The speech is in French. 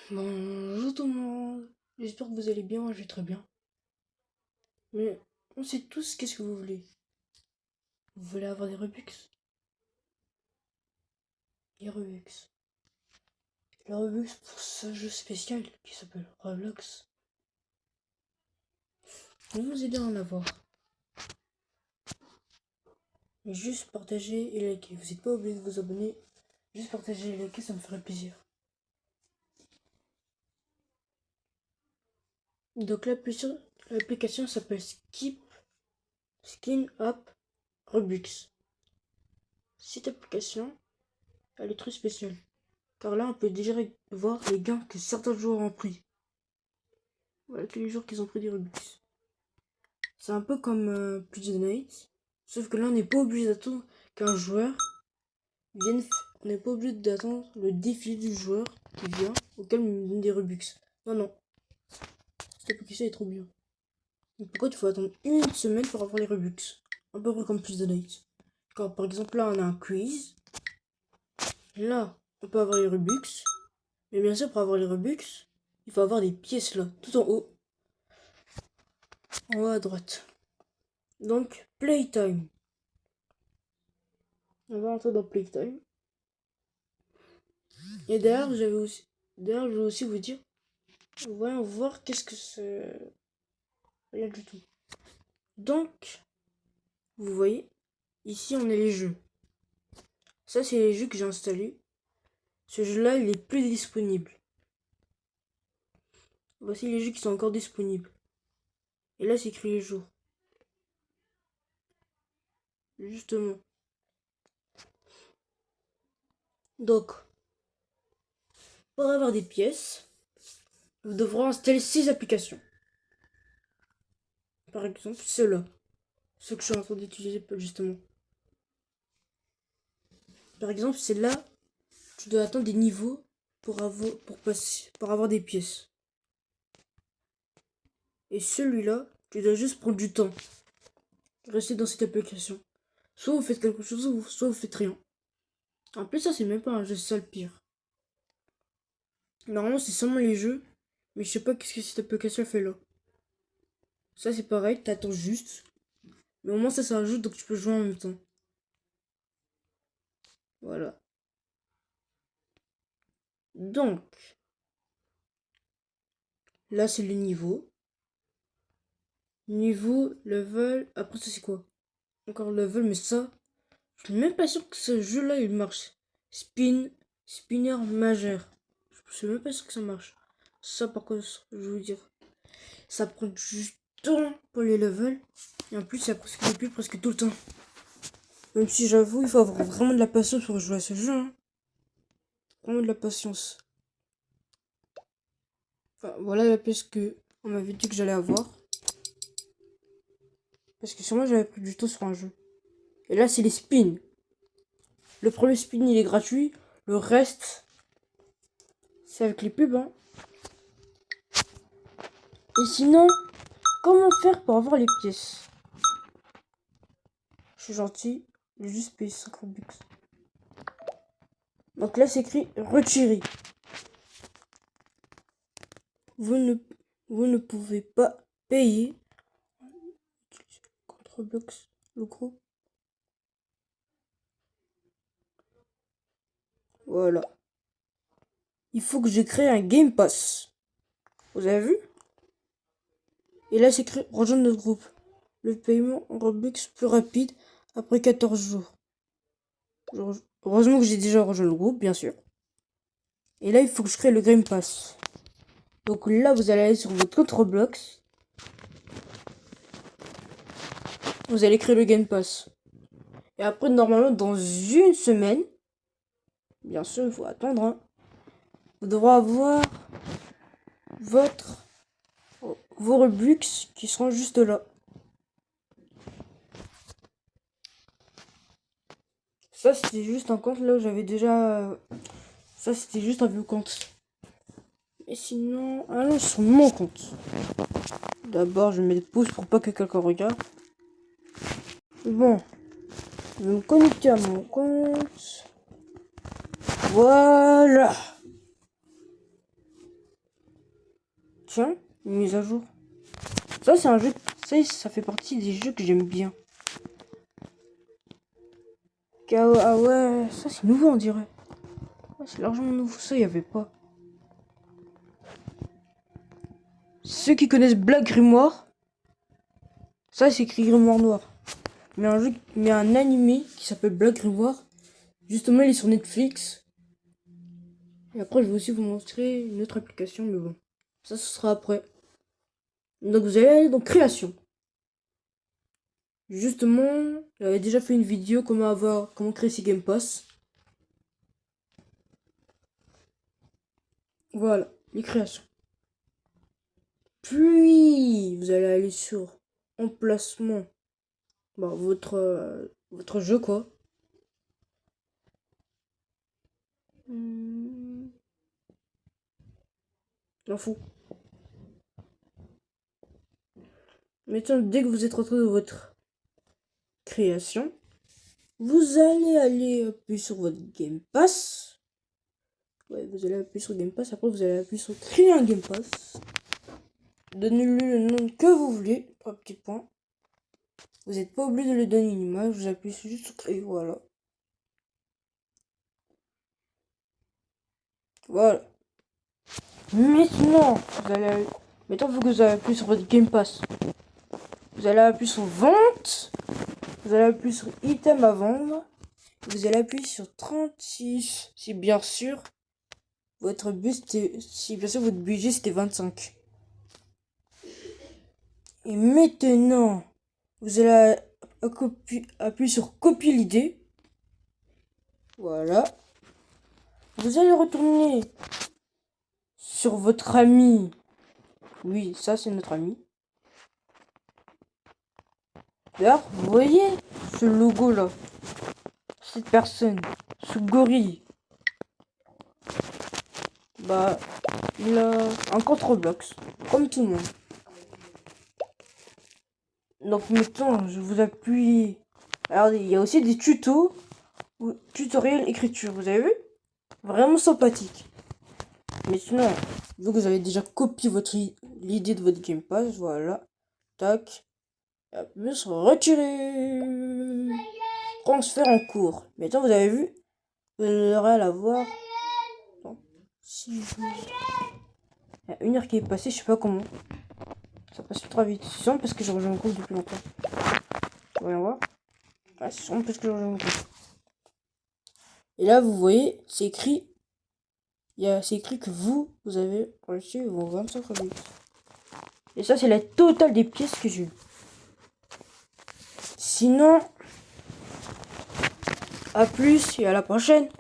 Bonjour tout le monde, j'espère que vous allez bien, moi je vais très bien. Mais on sait tous qu'est-ce que vous voulez. Vous voulez avoir des Robux? Les Robux. Les Robux pour ce jeu spécial qui s'appelle Roblox. On va vous aider à en avoir. Mais juste partager et liker. Vous n'êtes pas obligé de vous abonner. Juste partager et liker, ça me ferait plaisir. Donc l'application s'appelle Skin App Robux. Cette application, elle est très spéciale. Car là, on peut déjà voir les gains que certains joueurs ont pris. Voilà tous les joueurs qu'ils ont pris des Robux. C'est un peu comme Puzzle Night. Sauf que là, on n'est pas obligé d'attendre qu'un joueur vienne. On n'est pas obligé d'attendre le défi du joueur qui vient, auquel on donne des Robux. Non, non. Cette application est trop bien. Mais pourquoi il faut attendre une semaine pour avoir les Robux? Un peu comme Puzzle Night. Quand par exemple là, on a un quiz. Là, on peut avoir les Robux. Mais bien sûr, pour avoir les Robux, il faut avoir des pièces là, tout en haut. En haut à droite. Donc, Playtime. On va entrer dans Playtime. Et d'ailleurs, je vais aussi vous dire, voyons voir qu'est-ce que c'est. Rien du tout. Donc, vous voyez, ici on a les jeux. Ça, c'est les jeux que j'ai installés. Ce jeu-là, il est plus disponible. Voici les jeux qui sont encore disponibles. Et là, c'est écrit les jours. Justement. Donc, pour avoir des pièces, vous devrez installer 6 applications. Par exemple, ceux-là. Ceux que je suis en train d'utiliser justement. Par exemple, c'est là, tu dois attendre des niveaux pour avoir des pièces. Et celui-là, tu dois juste prendre du temps. Rester dans cette application. Soit vous faites quelque chose, soit vous faites rien. En plus, ça, c'est même pas un jeu, c'est ça le pire. Normalement, c'est seulement les jeux. Mais je sais pas qu'est-ce que cette application fait là. Ça, c'est pareil, t'attends juste. Mais au moins, ça, c'est un jeu, donc tu peux jouer en même temps. Voilà. Donc, là, c'est le niveau. Niveau, level. Après, ça, c'est quoi? Encore level, mais ça, je suis même pas sûr que ce jeu-là, il marche. Spinner majeur. Je suis même pas sûr que ça marche. Ça, par contre, je veux dire, ça prend du temps pour les levels. Et en plus, ça presque depuis presque tout le temps. Même si j'avoue, il faut avoir vraiment de la patience pour jouer à ce jeu. Hein. Vraiment de la patience. Enfin, voilà la pièce que on m'avait dit que j'allais avoir. Parce que sur moi, j'avais pris du temps sur un jeu. Et là, c'est les spins. Le premier spin, il est gratuit. Le reste, c'est avec les pubs. Hein. Et sinon, comment faire pour avoir les pièces? Je suis gentil, j'ai juste payé 50 bucks. Donc là, c'est écrit retirer. Vous ne, vous ne pouvez pas payer. Contre Blox, le gros. Voilà. Il faut que j'ai créé un Game Pass. Vous avez vu? Et là, c'est écrit rejoindre notre groupe. Le paiement en Robux plus rapide après 14 jours. Heureusement que j'ai déjà rejoint le groupe, bien sûr. Et là, il faut que je crée le Game Pass. Donc là, vous allez aller sur votre compte Roblox. Vous allez créer le Game Pass. Et après, normalement, dans une semaine, bien sûr, il faut attendre. Hein, vous devrez avoir vos Robux qui seront juste là. Ça, c'était juste un compte là où j'avais déjà. Ça, c'était juste un vieux compte. Et sinon, allons sur mon compte. D'abord, je mets des pouces pour pas que quelqu'un regarde. Bon, je vais me connecter à mon compte. Voilà. Tiens, une mise à jour. Ça, c'est un jeu. Ça fait partie des jeux que j'aime bien. Ah ouais, ça c'est nouveau, on dirait. Ouais, c'est largement nouveau. Ça, il n'y avait pas. Ceux qui connaissent Black Grimoire, ça c'est écrit Grimoire Noir. Mais un animé qui s'appelle Black Grimoire. Justement, il est sur Netflix. Et après, je vais aussi vous montrer une autre application, mais bon. Ça, ce sera après. Donc, vous allez aller dans Création. Justement, j'avais déjà fait une vidéo comment créer ses Game Pass. Voilà, les créations. Puis, vous allez aller sur Emplacement. Bon, votre jeu, quoi. M'en fous. Maintenant, dès que vous êtes rentré dans votre création, vous allez aller appuyer sur votre Game Pass. Ouais, vous allez appuyer sur Game Pass. Après, vous allez appuyer sur Créer un Game Pass. Donnez-lui le nom que vous voulez. 3 petits points. Vous n'êtes pas obligé de lui donner une image. Vous appuyez juste sur Créer. Voilà. Voilà. Maintenant, vous allez appuyer sur votre Game Pass. Vous allez appuyer sur Vente. Vous allez appuyer sur Item à vendre. Vous allez appuyer sur 36. Si bien sûr, votre budget c'était 25. Et maintenant, vous allez appuyer sur Copier l'idée. Voilà. Vous allez retourner sur votre ami. Oui, ça c'est notre ami. D'ailleurs, vous voyez ce logo là, cette personne, ce gorille. Bah, il a un contre-blox, comme tout le monde. Donc maintenant, je vous appuie. Regardez, il y a aussi des tutos, ou tutoriels écriture, vous avez vu? Vraiment sympathique. Maintenant, vu que vous avez déjà copié l'idée de votre Game Pass, voilà. Tac. Et appuyer sur retirer. Transfert en cours. Maintenant, vous avez vu, vous aurez à la voir. Bon, si je... Il y a 1 heure qui est passée, je sais pas comment. Ça passe trop vite. C'est sûrement parce que je rejoins le groupe depuis longtemps. Voyons voir. Ah, c'est sûrement parce que je rejoins le groupe. Et là, vous voyez, c'est écrit. C'est écrit que vous avez reçu vos 25 Robux. Et ça, c'est la totale des pièces que j'ai eues. Sinon, à plus et à la prochaine.